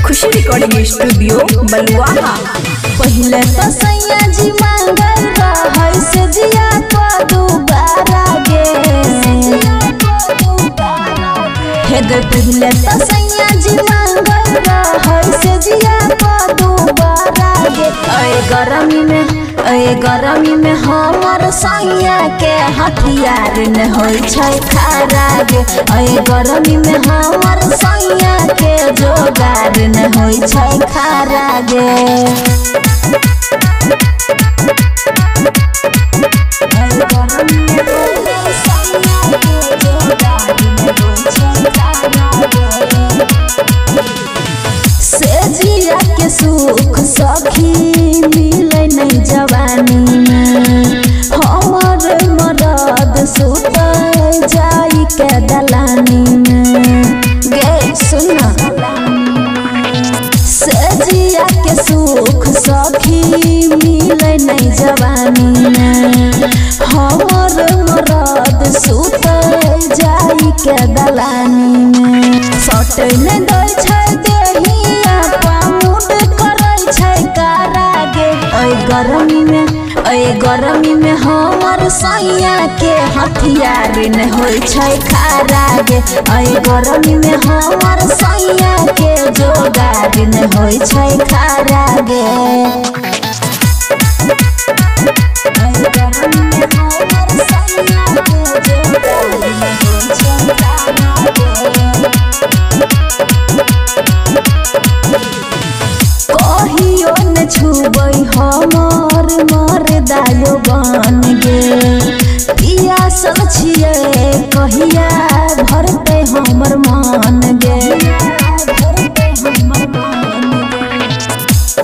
खुशी recording studio बलुआहा। पहले तो सैया जी मांगल रहे से जिया को दोबारा गे हेगे। पहले तो सैया जी मांगल रहे से जिया को दोबारा गे। गरमी में हमर सैया के हथियार न होय छै खारा गे। गरमी में हमर सैया के जोगार न होय छै खारा गे। से जिया के सुख सखी मिले नहीं जवानी में। हमर मरद सुत जाई के दलानी में गे सुना। से जिया के सुख सखी मिले नहीं जवानी में। हमर मरद सुत जाई के दलानी में। सट नहीं दै छै देहिया पामुड करै छै कारा गे। गरमी में हमर सैया के हथियार न होय छै खारा गे। गरमी में हमर सैया के जोगार न होय छै खारा गे। गरमी में हमर सैया के जोगार न होय छै खारा गे। कहियो न छुबै हमर मरदायो बन गे। पियासल छियै कहिया भरते हमर मन गे।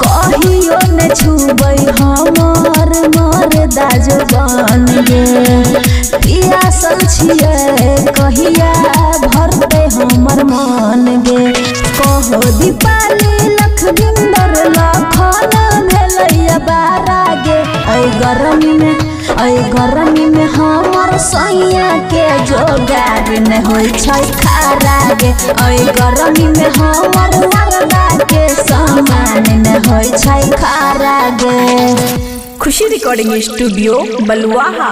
कहियो न छुबै हमर मरदायो बन गे। पियासल छियै कहिया भरते हमर मन गे। कहो दीपाली लखविंदर लखन भेलैया बारा गे। गरमी में हमर सैया के जोगार न होय छै खारा गे। गरमी में हमर मरदा के सामान न होय छै खारा गे। खुशी रिकॉर्डिंग स्टूडियो बलुआहा।